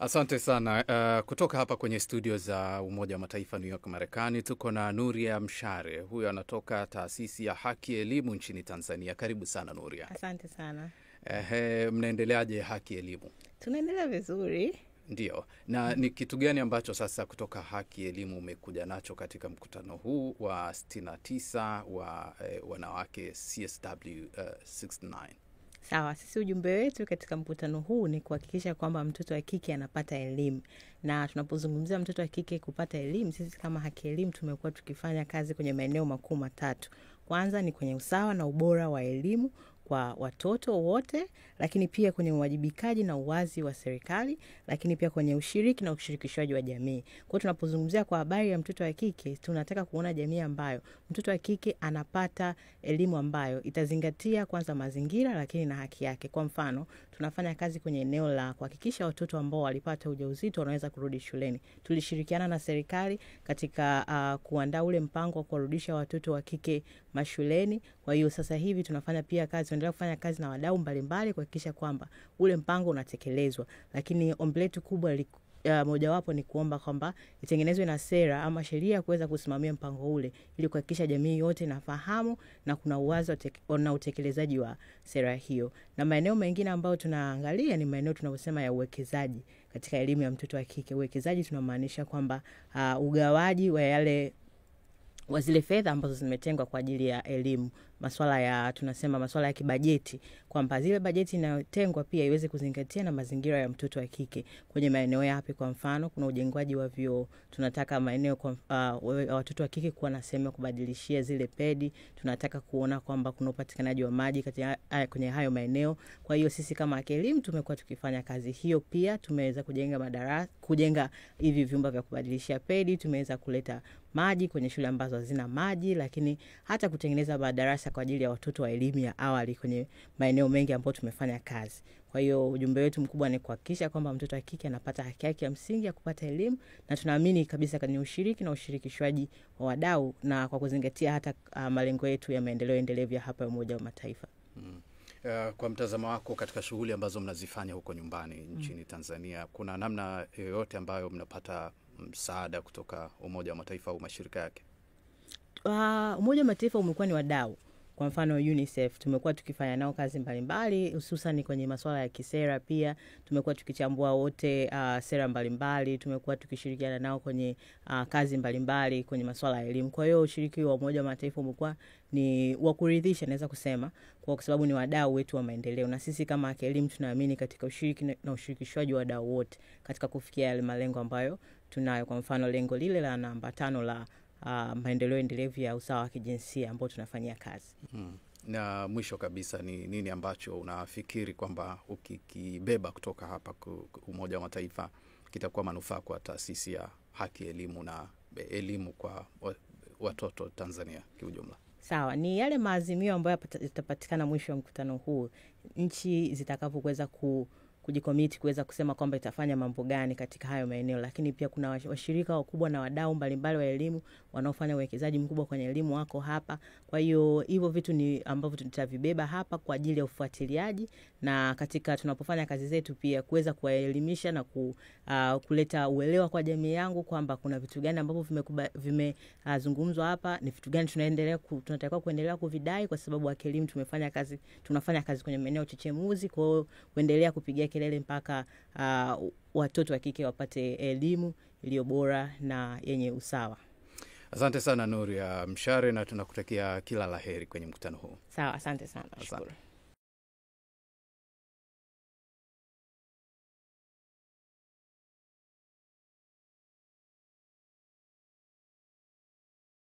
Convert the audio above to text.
Asante sana. Kutoka hapa kwenye studio za Umoja wa Mataifa New York, Marekani, tuko na Nuria Mshare. Huyo anatoka taasisi ya Haki Elimu nchini Tanzania. Karibu sana Nuria. Asante sana. Mnaendeleaje Haki Elimu? Tunaendelea vizuri. Ndio. Na ni kitu gani ambacho sasa kutoka Haki Elimu umekuja nacho katika mkutano huu wa 69 wa wanawake CSW 69? Sawa, sisi ujumbe wetu katika mkutano huu ni kuhakikisha kwamba mtoto wa kike anapata elimu. Na tunapozungumzia mtoto wa kike kupata elimu, sisi kama Haki Elimu tumekuwa tukifanya kazi kwenye maeneo makuu matatu. Kwanza ni kwenye usawa na ubora wa elimu kwa watoto wote, lakini pia kwenye uwajibikaji na uwazi wa serikali, lakini pia kwenye ushiriki na ushirikishwaji wa jamii. Kwa hiyo tunapozungumzia kwa habari ya mtoto wa kike, tunataka kuona jamii ambayo mtoto wa kike anapata elimu ambayo itazingatia kwanza mazingira lakini na haki yake. Kwa mfano, tunafanya kazi kwenye eneo la kuhakikisha watoto ambao walipata ujauzito wanaweza kurudi shuleni. Tulishirikiana na serikali katika kuandaa ule mpango wa kurudisha watoto wa kike mashuleni. Kwa hiyo sasa hivi tunafanya pia kazi, tunaendelea kufanya kazi na wadau mbalimbali kuhakikisha kwamba ule mpango unatekelezwa. Lakini ombi letu kubwa mojawapo ni kuomba kwamba itengenezwe na sera ama sheria kuweza kusimamia mpango ule ili kuhakikisha jamii yote inafahamu na kuna uwazi na utekelezaji wa sera hiyo. Na maeneo mengine ambayo tunaangalia ni maeneo tunayosema ya uwekezaji katika elimu ya mtoto wa kike. Uwekezaji tunamaanisha kwamba ugawaji wa zile fedha ambazo zimetengwa kwa ajili ya elimu, masuala ya kibajeti, kwamba zile bajeti inayotengwa pia iweze kuzingatia na mazingira ya mtoto wa kike kwenye maeneo yapi. Kwa mfano, kuna ujengwaji wa vyoo, tunataka maeneo watoto wa kike kuwa na sehemu ya kubadilishia zile pedi, tunataka kuona kwamba kuna upatikanaji wa maji kwenye hayo maeneo. Kwa hiyo sisi kama Haki Elimu tumekuwa tukifanya kazi hiyo. Pia tumeweza kujenga hivi vyumba vya kubadilishia pedi, tumeweza kuleta maji kwenye shule ambazo hazina maji, lakini hata kutengeneza madarasa kwa ajili ya watoto wa elimu ya awali kwenye maeneo mengi ambayo tumefanya kazi. Kwa hiyo ujumbe wetu mkubwa ni kuhakikisha kwamba mtoto wa kike anapata haki yake ya msingi ya kupata elimu, na tunaamini kabisa kwenye ushiriki na ushirikishwaji wa wadau na kwa kuzingatia hata malengo yetu ya maendeleo endelevu hapa ya Umoja wa Mataifa. Kwa mtazamo wako katika shughuli ambazo mnazifanya huko nyumbani nchini Tanzania, kuna namna yoyote ambayo mnapata msaada kutoka Umoja wa Mataifa au mashirika yake? Umoja wa Mataifa umekuwa ni wadau. Kwa mfano UNICEF tumekuwa tukifanya nao kazi mbalimbali, hususan kwenye masuala ya kisera. Pia tumekuwa tukichambua wote sera mbalimbali, tumekuwa tukishirikiana nao kwenye kazi mbalimbali kwenye masuala ya elimu. Kwa hiyo ushiriki wa Umoja wa Mataifa umekuwa ni wa kuridhisha, naweza kusema, kwa sababu ni wadau wetu wa maendeleo, na sisi kama Haki Elimu tunaamini katika ushiriki na ushirikishwaji wa wadau wote katika kufikia yale malengo ambayo tunayo. Kwa mfano lengo lile la namba 5 la maendeleo endelevu ya usawa wa kijinsia ambao tunafanyia kazi. Na mwisho kabisa, ni nini ambacho unafikiri kwamba ukikibeba kutoka hapa Umoja wa Mataifa kitakuwa manufaa kwa taasisi ya Haki Elimu na elimu kwa watoto Tanzania kiujumla? Sawa, ni yale maazimio ambayo yatapatikana mwisho wa mkutano huu, nchi zitakapoweza kujikomiti kuweza kusema kwamba itafanya mambo gani katika hayo maeneo. Lakini pia kuna washirika wakubwa na wadau mbalimbali wa elimu wanaofanya uwekezaji mkubwa kwenye elimu wako hapa. Kwa hiyo hivyo vitu ni ambavyo tutavibeba hapa kwa ajili ya ufuatiliaji, na katika tunapofanya kazi zetu pia kuweza kuwaelimisha na kuleta uelewa kwa jamii yangu kwamba kuna vitu gani ambavyo vimezungumzwa hapa, ni vitu gani tunatakiwa kuendelea kuvidai, kwa sababu Haki Elimu tunafanya kazi kwenye maeneo chechemuzi. Kwa hiyo kuendelea kupigia kelele mpaka watoto wa kike wapate elimu iliyo bora na yenye usawa. Asante sana Nuria Mshare, na tunakutakia kila laheri kwenye mkutano huu. Sawa, asante sana. Nashukuru.